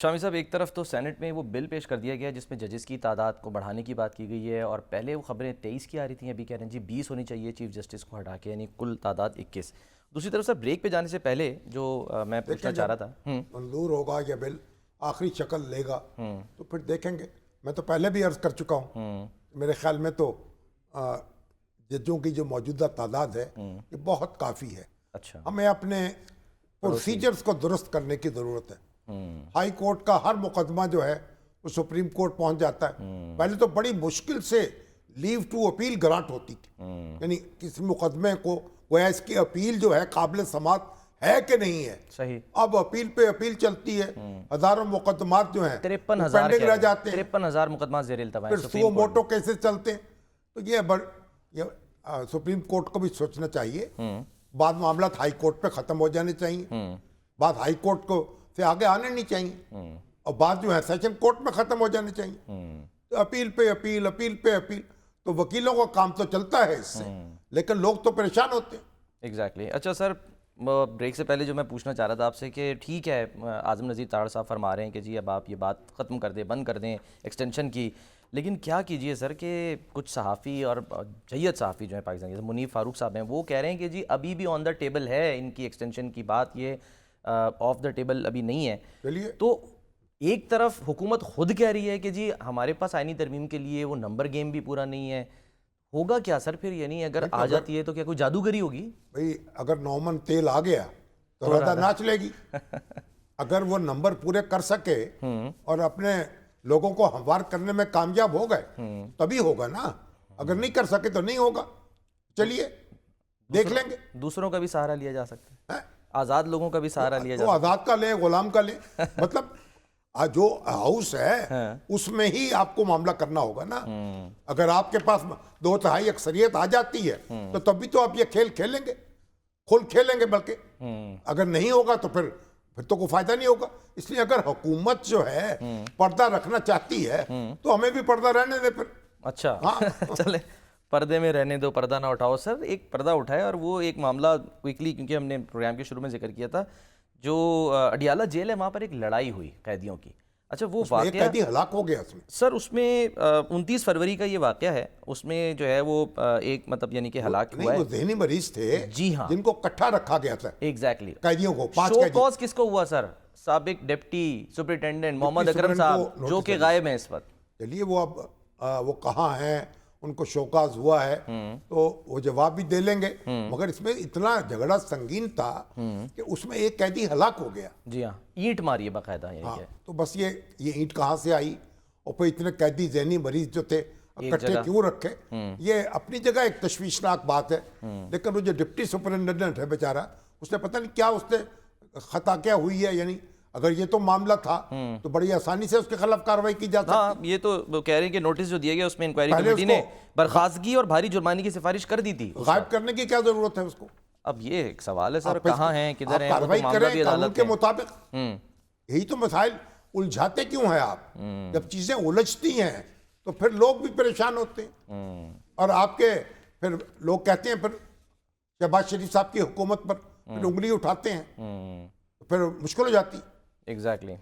शामी साहब, एक तरफ तो सेनेट में वो बिल पेश कर दिया गया जिसमें जजेस की तादाद को बढ़ाने की बात की गई है, और पहले वो खबरें 23 की आ रही थी, अभी कह रहे हैं जी 20 होनी चाहिए चीफ जस्टिस को हटा के, यानी कुल तादाद 21। दूसरी तरफ सर, ब्रेक पे जाने से पहले जो मैं पूछना देखिए, चाह रहा जब था। मंजूर होगा या बिल आखिरी शक्ल लेगा तो फिर देखेंगे। मैं तो पहले भी अर्ज कर चुका हूँ, मेरे ख्याल में तो आ, जजों की जो मौजूदा तादाद है ये बहुत काफ़ी है। अच्छा। हमें अपने प्रोसीजर्स को दुरुस्त करने की ज़रूरत है। हाई कोर्ट का हर मुकदमा जो है वो सुप्रीम कोर्ट पहुंच जाता है। पहले तो बड़ी मुश्किल से लीव टू अपील ग्रांट होती थी, यानी किसी मुकदमे को गोया इसकी अपील जो है काबिल समात है कि नहीं है। सही। अब अपील पे अपील चलती है, हजारों मुकदमात जो हैं 53,000 पेंडिंग रह जाते हैं। 53,000 मुकदमा जेर इल्तवा है फिर सुप्रीम सुओ कोर्ट मोटो केसेस चलते हैं। तो ये सुप्रीम कोर्ट को भी सोचना चाहिए। बाद मामला हाई कोर्ट पे खत्म हो जाने चाहिए, बात हाई कोर्ट को से आगे आने नहीं चाहिए, और बात जो है सेशन कोर्ट में खत्म हो जानी चाहिए। तो अपील पे अपील, अपील पे अपील, तो वकीलों का काम तो चलता है इससे, लेकिन लोग तो परेशान होते हैं। एग्जैक्टली। अच्छा सर, ब्रेक से पहले जो मैं पूछना चाह रहा था आपसे कि ठीक है, आज़म नज़ीर तारड़ साहब फरमा रहे हैं कि जी अब आप ये बात ख़त्म कर दें, बंद कर दें एक्सटेंशन की, लेकिन क्या कीजिए सर कि कुछ सहाफ़ी और जय्यद सहाफ़ी जो है पाकिस्तान के, मुनीफ फारूक साहब हैं, वो कह रहे हैं कि जी अभी भी ऑन द टेबल है इनकी एक्सटेंशन की बात, ये ऑफ द टेबल अभी नहीं है। चलिए, तो एक तरफ हुकूमत खुद कह रही है कि जी हमारे पास आईनी तरमीम के लिए वो नंबर गेम भी पूरा नहीं है, होगा क्या सर फिर? यानी अगर आ जाती है तो क्या कोई जादूगरी होगी? भाई अगर नौमन तेल आ गया तो राधा नाच लेगी। अगर वो नंबर पूरे कर सके और अपने लोगों को हमवार करने में कामयाब हो गए तभी होगा ना, अगर नहीं कर सके तो नहीं होगा। चलिए देख लेंगे। दूसरों का भी सहारा लिया जा सकता है, हैं? आज़ाद लोगों का भी सहारा लिया जा तो सकता आजाद का ले, गुलाम का ले, मतलब जो हाउस है उसमें ही आपको मामला करना होगा ना। अगर आपके पास 2/3 अक्सरियत आ जाती है तो तभी तो आप ये खेल खेलेंगे, खुल खेलेंगे। बल्कि अगर नहीं होगा तो फिर तो कोई फायदा नहीं होगा। इसलिए अगर हुकूमत जो है पर्दा रखना चाहती है तो हमें भी पर्दा रहने दे फिर। अच्छा। हाँ। चले, पर्दे में रहने दो, पर्दा ना उठाओ। सर एक पर्दा उठाए, और वो एक मामला क्विकली, क्योंकि हमने प्रोग्राम के शुरू में जिक्र किया था, जो अडियाला जेल है वहाँ पर एक लड़ाई हुई कैदियों की। अच्छा, वो उसमें एक वाकया कैदी हलाक हो गया उसमें। सर, उसमें 29 फरवरी का ये वाकया है। उसमें जो है वो एक मतलब यानी कि हलाक नहीं, हुआ वो है। जहनी मरीज थे, जी हाँ, जिनको इकट्ठा रखा गया था एग्जैक्टली। कैदियों को, 5 शो कैदी। कॉज किसको हुआ सर? साबिक deputy superintendent Mohammad Akram supreme साहब, को जो नोटिस कि है। गायब हैं इस वक्त। चलिए वो अब वो कहाँ हैं, उनको शोकाज हुआ है तो वो जवाब भी दे लेंगे। मगर इसमें इतना झगड़ा संगीन था कि उसमें एक कैदी हलाक हो गया। जी हाँ, ईंट मारी है बाकायदा, यही हाँ, है। तो बस ये ईंट कहाँ से आई, और फिर इतने कैदी जहनी मरीज जो थे इकट्ठे जगह। क्यों रखे, ये अपनी जगह एक तशवीशनाक बात है। लेकिन वो जो डिप्टी सुपरिटेंडेंट है बेचारा, उसने पता नहीं क्या उसने खता क्या हुई है, यानी अगर ये तो मामला था तो बड़ी आसानी से उसके खिलाफ कार्रवाई की जा सकती। हाँ, ये तो वो कह रहे हैं कि नोटिस जो दिया गया उसमें इंक्वायरी पहले कमेटी ने उसको बर्खास्तगी और भारी जुर्माने की सिफारिश कर दी थी। गायब करने की क्या जरूरत है उसको? अब ये एक सवाल है सर, आप कहाँ हैं, किधर हैं? वो कार्रवाई तो मामला करें भी कानून अदालत के में। मुताबिक। यही तो मसाइल उलझाते क्यों हैं आप? जब चीजें उलझती हैं तो फिर लोग भी परेशान होते हैं, और आपके फिर लोग कहते हैं, फिर शहबाज शरीफ साहब की हुकूमत पर फिर उंगली उठाते हैं, तो फिर मुश्किल हो जाती। एग्जैक्टली।